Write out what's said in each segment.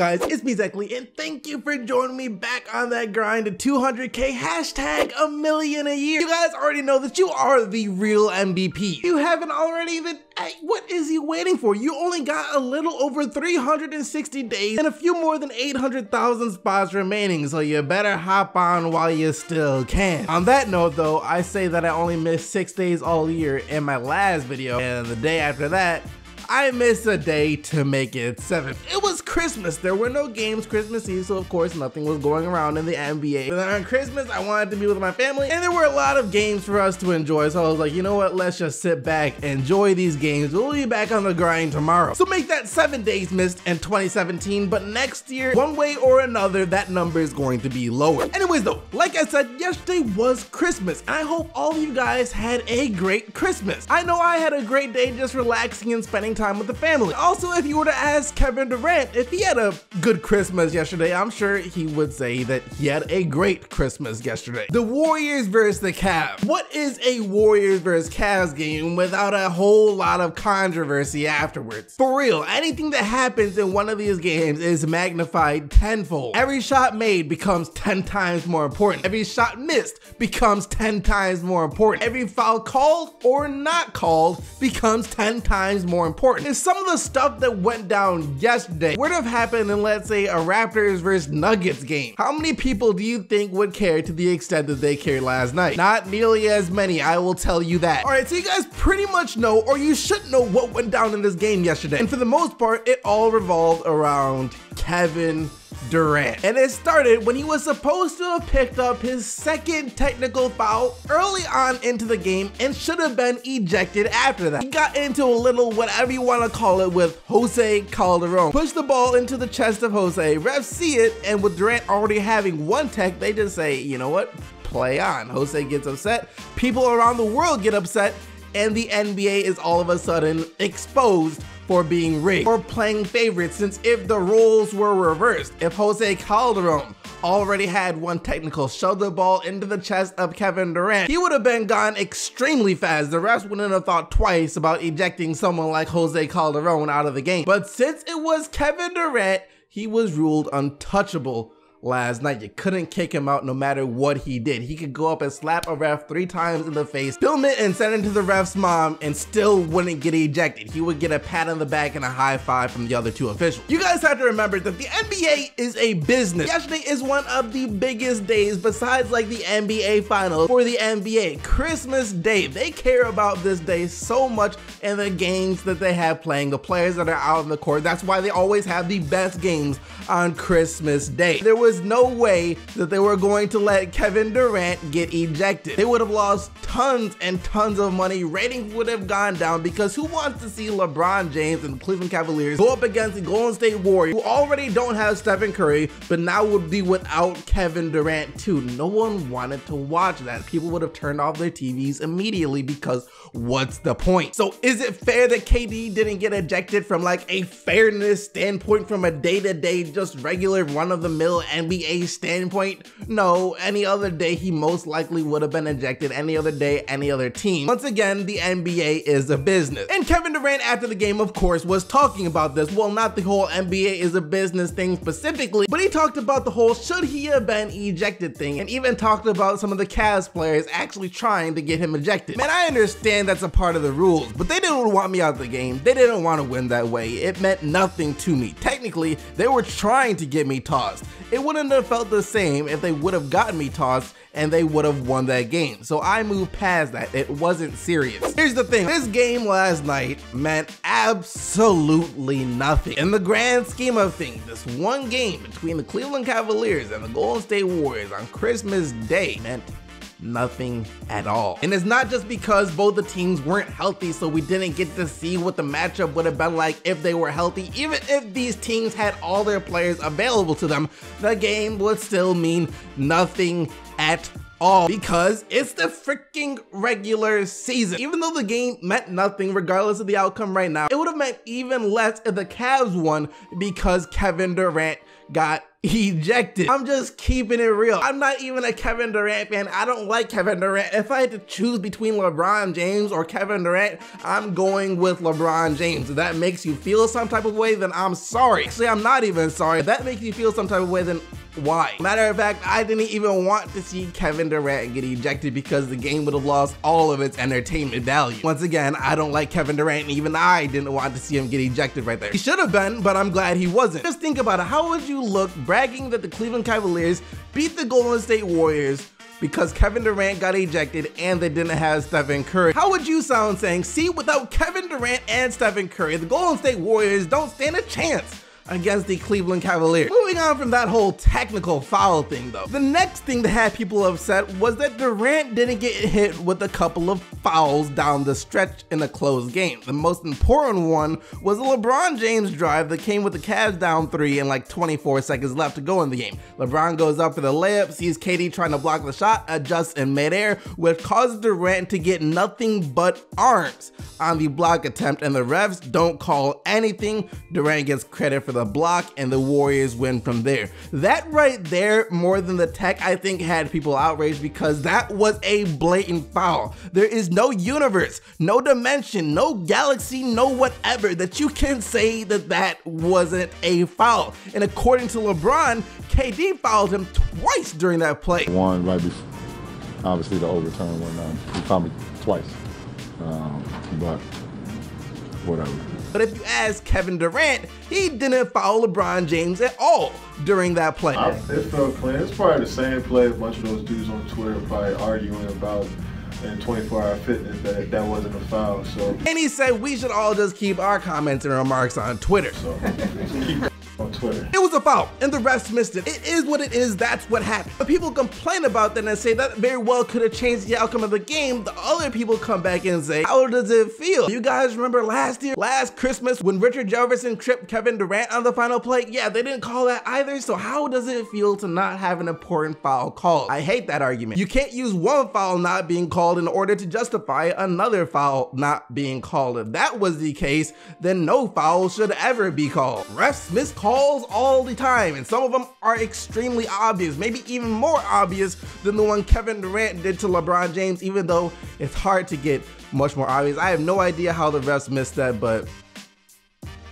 guys? It's me, Lee, and thank you for joining me back on that grind to 200K, hashtag a million a year. You guys already know that you are the real MVP. If you haven't already, then hey, what is you waiting for? You only got a little over 360 days and a few more than 800,000 spots remaining, so you better hop on while you still can. On that note though, I say that I only missed 6 days all year in my last video, and the day after that, I missed a day to make it 7. It was Christmas. There were no games Christmas Eve, so of course nothing was going around in the NBA. But then on Christmas, I wanted to be with my family, and there were a lot of games for us to enjoy. So I was like, you know what? Let's just sit back, enjoy these games. We'll be back on the grind tomorrow. So make that 7 days missed in 2017, but next year, one way or another, that number is going to be lower. Anyways though, like I said, yesterday was Christmas, and I hope all of you guys had a great Christmas. I know I had a great day just relaxing and spending time with the family. Also, if you were to ask Kevin Durant if he had a good Christmas yesterday, I'm sure he would say that he had a great Christmas yesterday. The Warriors versus the Cavs. What is a Warriors versus Cavs game without a whole lot of controversy afterwards? For real, anything that happens in one of these games is magnified tenfold. Every shot made becomes 10 times more important. Every shot missed becomes 10 times more important. Every foul called or not called becomes 10 times more important. If some of the stuff that went down yesterday would have happened in, let's say, a Raptors versus Nuggets game, how many people do you think would care to the extent that they cared last night? Not nearly as many, I will tell you that. Alright, so you guys pretty much know, or you should know, what went down in this game yesterday. And for the most part, it all revolved around Kevin Durant. And it started when he was supposed to have picked up his second technical foul early on into the game and should have been ejected after that. He got into a little whatever you want to call it with Jose Calderon. Pushed the ball into the chest of Jose. Refs see it, and with Durant already having one tech, they just say, you know what? Play on. Jose gets upset. People around the world get upset, and the NBA is all of a sudden exposed for being rigged or playing favorites, since if the roles were reversed, if Jose Calderon already had one technical, shoved the ball into the chest of Kevin Durant, he would have been gone extremely fast. The refs wouldn't have thought twice about ejecting someone like Jose Calderon out of the game. But since it was Kevin Durant, he was ruled untouchable last night. You couldn't kick him out no matter what he did. He could go up and slap a ref 3 times in the face, film it and send it to the ref's mom, and still wouldn't get ejected. He would get a pat on the back and a high five from the other 2 officials. You guys have to remember that the NBA is a business. Yesterday is one of the biggest days besides like the NBA finals for the NBA. Christmas Day. They care about this day so much and the games that they have playing, the players that are out on the court. That's why they always have the best games on Christmas Day. There was no way that they were going to let Kevin Durant get ejected. They would have lost tons and tons of money. Ratings would have gone down, because who wants to see LeBron James and the Cleveland Cavaliers go up against the Golden State Warriors, who already don't have Stephen Curry, but now would be without Kevin Durant too? No one wanted to watch that. People would have turned off their TVs immediately, because what's the point? So is it fair that KD didn't get ejected from like a fairness standpoint, from a day-to-day just regular run-of-the-mill NBA standpoint? No, any other day he most likely would have been ejected. Any other day, any other team. Once again, the NBA is a business. And Kevin Durant after the game, of course, was talking about this. Well, not the whole NBA is a business thing specifically, but he talked about the whole should he have been ejected thing, and even talked about some of the Cavs players actually trying to get him ejected. Man, I understand that's a part of the rules, but they didn't want me out of the game. They didn't want to win that way. It meant nothing to me. Technically, they were trying to get me tossed. It wouldn't have felt the same if they would have gotten me tossed and they would have won that game. So I moved past that. It wasn't serious. Here's the thing. This game last night meant absolutely nothing. In the grand scheme of things, this one game between the Cleveland Cavaliers and the Golden State Warriors on Christmas Day meant nothing at all. And it's not just because both the teams weren't healthy, so we didn't get to see what the matchup would have been like if they were healthy. Even if these teams had all their players available to them, the game would still mean nothing at all because it's the freaking regular season. Even though the game meant nothing regardless of the outcome right now, it would have meant even less if the Cavs won because Kevin Durant got ejected. I'm just keeping it real. I'm not even a Kevin Durant fan. I don't like Kevin Durant. If I had to choose between LeBron James or Kevin Durant, I'm going with LeBron James. If that makes you feel some type of way, then I'm sorry. Actually, I'm not even sorry. If that makes you feel some type of way, then why? Matter of fact, I didn't even want to see Kevin Durant get ejected because the game would have lost all of its entertainment value. Once again, I don't like Kevin Durant, and even I didn't want to see him get ejected right there. He should have been, but I'm glad he wasn't. Just think about it. How would you look bragging that the Cleveland Cavaliers beat the Golden State Warriors because Kevin Durant got ejected and they didn't have Stephen Curry? How would you sound saying, see, without Kevin Durant and Stephen Curry, the Golden State Warriors don't stand a chance against the Cleveland Cavaliers? Moving on from that whole technical foul thing though, the next thing that had people upset was that Durant didn't get hit with a couple of fouls down the stretch in a close game. The most important one was a LeBron James drive that came with the Cavs down 3 and like 24 seconds left to go in the game. LeBron goes up for the layup, sees KD trying to block the shot, adjusts in midair, which causes Durant to get nothing but arms on the block attempt, and the refs don't call anything. Durant gets credit for the block and the Warriors win from there. That right there, more than the tech, I think had people outraged because that was a blatant foul. There is no universe, no dimension, no galaxy, no whatever that you can say that that wasn't a foul. And according to LeBron, KD fouled him twice during that play. One right before, obviously the overturn one, he fouled me twice, but whatever. But if you ask Kevin Durant, he didn't foul LeBron James at all during that play. It felt clean. It's probably the same play a bunch of those dudes on Twitter probably arguing about in 24-hour fitness that wasn't a foul. So. And he said we should all just keep our comments and remarks on Twitter. So keep on Twitter. It was a foul and the refs missed it. It is what it is, that's what happened. But people complain about that and say that very well could have changed the outcome of the game. The other people come back and say, how does it feel? You guys remember last Christmas when Richard Jefferson tripped Kevin Durant on the final play? Yeah, they didn't call that either, so how does it feel to not have an important foul called? I hate that argument. You can't use one foul not being called in order to justify another foul not being called. If that was the case, then no foul should ever be called. Refs miss calls all the time, and some of them are extremely obvious, maybe even more obvious than the one Kevin Durant did to LeBron James, even though it's hard to get much more obvious. I have no idea how the refs missed that, but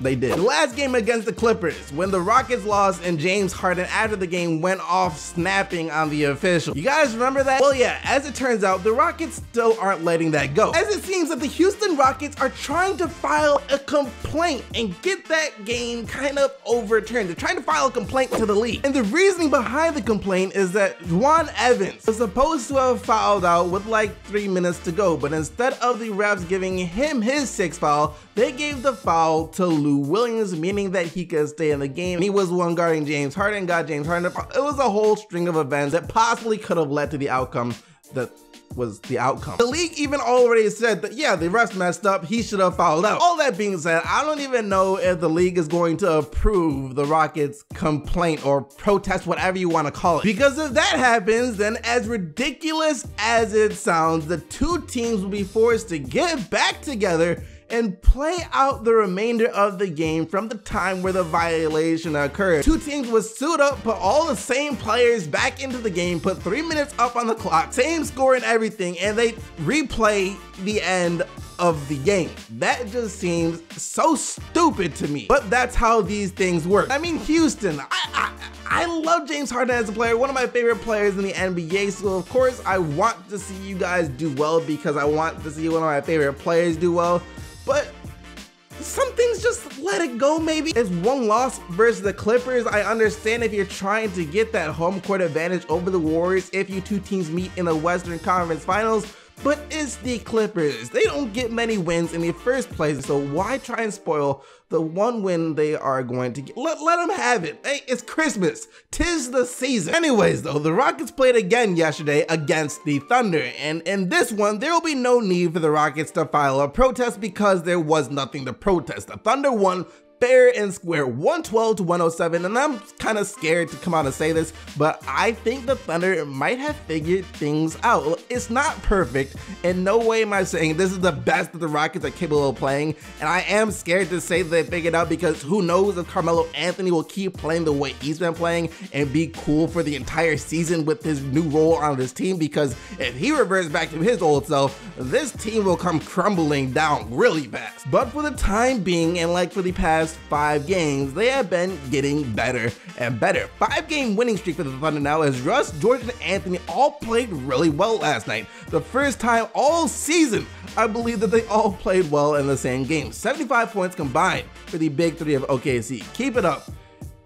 they did. The last game against the Clippers, when the Rockets lost and James Harden after the game went off snapping on the official. You guys remember that? Well, yeah, as it turns out, the Rockets still aren't letting that go, as it seems that the Houston Rockets are trying to file a complaint and get that game kind of overturned. They're trying to file a complaint to the league. And the reasoning behind the complaint is that Juan Evans was supposed to have fouled out with like 3 minutes to go, but instead of the refs giving him his 6th foul, they gave the foul to Lou Williams, meaning that he could stay in the game. He was one guarding James Harden, got James Harden. It was a whole string of events that possibly could have led to the outcome that was the outcome. The league even already said that, yeah, the refs messed up, he should have fouled out. All that being said, I don't even know if the league is going to approve the Rockets' complaint or protest, whatever you want to call it. Because if that happens, then as ridiculous as it sounds, the two teams will be forced to get back together and play out the remainder of the game from the time where the violation occurred. Two teams would suit up, put all the same players back into the game, put 3 minutes up on the clock, same score and everything, and they replay the end of the game. That just seems so stupid to me, but that's how these things work. I mean, Houston, I love James Harden as a player, one of my favorite players in the NBA, so of course I want to see you guys do well because I want to see one of my favorite players do well. But some things just let it go maybe. It's one loss versus the Clippers. I understand if you're trying to get that home court advantage over the Warriors if you two teams meet in the Western Conference Finals, but it's the Clippers. They don't get many wins in the first place, so why try and spoil the one win they are going to get? Let them have it. Hey, it's Christmas. 'Tis the season. Anyways though, the Rockets played again yesterday against the Thunder, and in this one, there will be no need for the Rockets to file a protest because there was nothing to protest. The Thunder won fair and square, 112 to 107, and I'm kind of scared to come out and say this, but I think the Thunder might have figured things out. It's not perfect. In no way am I saying this is the best that the Rockets are capable of playing, and I am scared to say that they figured out because who knows if Carmelo Anthony will keep playing the way he's been playing and be cool for the entire season with his new role on this team, because if he reverts back to his old self, this team will come crumbling down really fast. But for the time being, and like for the past 5 games, they have been getting better and better. 5-game winning streak for the Thunder now as Russ, George, and Anthony all played really well last night. The first time all season I believe that they all played well in the same game. 75 points combined for the big three of OKC. Keep it up.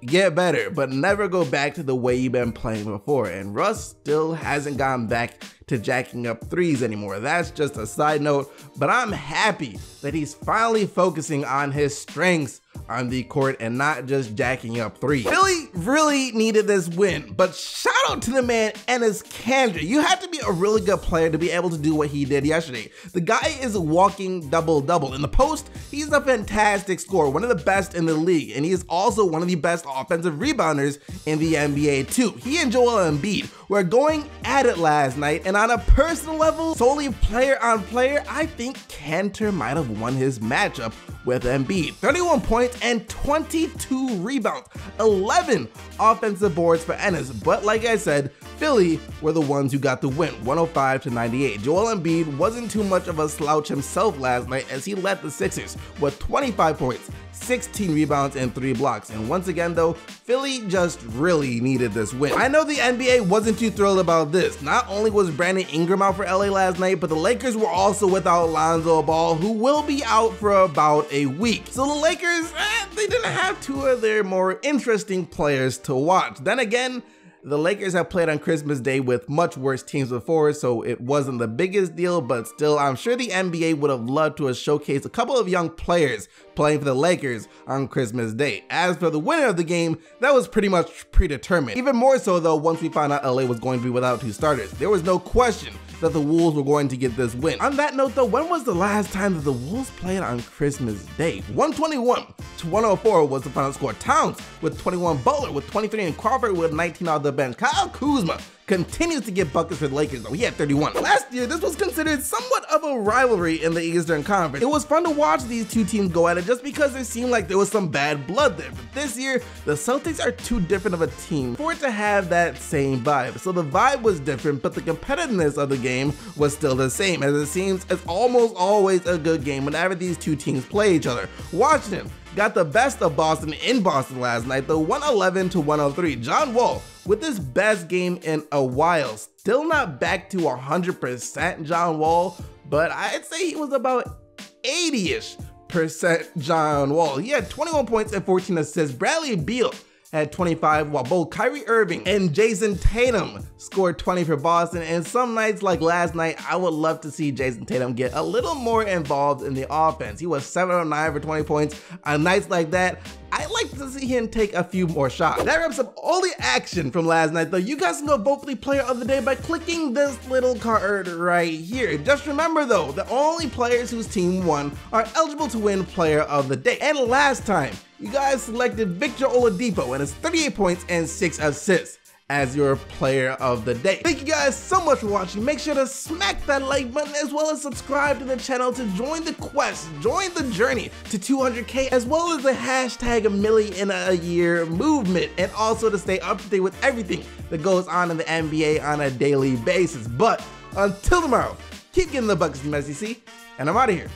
Get better, but never go back to the way you've been playing before. And Russ still hasn't gone back to jacking up threes anymore. That's just a side note, but I'm happy that he's finally focusing on his strengths on the court and not just jacking up threes. Philly really needed this win, but shout out to the man Enes Kanter. You have to be a really good player to be able to do what he did yesterday. The guy is a walking double-double. In the post, he's a fantastic scorer, one of the best in the league, and he is also one of the best offensive rebounders in the NBA too. He and Joel Embiid were going at it last night, and on a personal level, solely player on player, I think Kanter might have won his matchup with Embiid. 31 points and 22 rebounds, 11 offensive boards for Enes, but like I said, Philly were the ones who got the win, 105 to 98. Joel Embiid wasn't too much of a slouch himself last night as he led the Sixers with 25 points, 16 rebounds, and 3 blocks. And once again though, Philly just really needed this win. I know the NBA wasn't too thrilled about this. Not only was Brandon Ingram out for LA last night, but the Lakers were also without Lonzo Ball, who will be out for about a week. So the Lakers, they didn't have 2 of their more interesting players to watch. Then again, the Lakers have played on Christmas Day with much worse teams before, so it wasn't the biggest deal, but still, I'm sure the NBA would have loved to have showcased a couple of young players playing for the Lakers on Christmas Day. As for the winner of the game, that was pretty much predetermined. Even more so though, once we found out LA was going to be without 2 starters. There was no question that the Wolves were going to get this win. On that note though, when was the last time that the Wolves played on Christmas Day? 121 to 104 was the final score. Towns with 21, Butler with 23, and Crawford with 19 off the bench. Kyle Kuzma continues to get buckets for the Lakers though. He had 31. Last year, this was considered somewhat of a rivalry in the Eastern Conference. It was fun to watch these 2 teams go at it just because it seemed like there was some bad blood there. But this year, the Celtics are too different of a team for it to have that same vibe. So the vibe was different, but the competitiveness of the game was still the same, as it seems it's almost always a good game whenever these 2 teams play each other. Washington got the best of Boston in Boston last night, though 111 to 103. John Wall with his best game in a while. Still not back to 100% John Wall, but I'd say he was about 80-ish% John Wall. He had 21 points and 14 assists. Bradley Beal had 25, while both Kyrie Irving and Jason Tatum scored 20 for Boston. And some nights like last night, I would love to see Jason Tatum get a little more involved in the offense. He was 7 of 9 for 20 points. On nights like that, I'd like to see him take a few more shots. That wraps up all the action from last night though. You guys can go vote for the player of the day by clicking this little card right here. Just remember though, the only players whose team won are eligible to win player of the day. And last time, you guys selected Victor Oladipo and his 38 points and 6 assists as your player of the day. Thank you guys so much for watching. Make sure to smack that like button as well as subscribe to the channel to join the quest, join the journey to 200K, as well as the hashtag #million-a-year movement, and also to stay up to date with everything that goes on in the NBA on a daily basis. But until tomorrow, keep getting the buckets from SEC, and I'm out of here.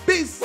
Peace.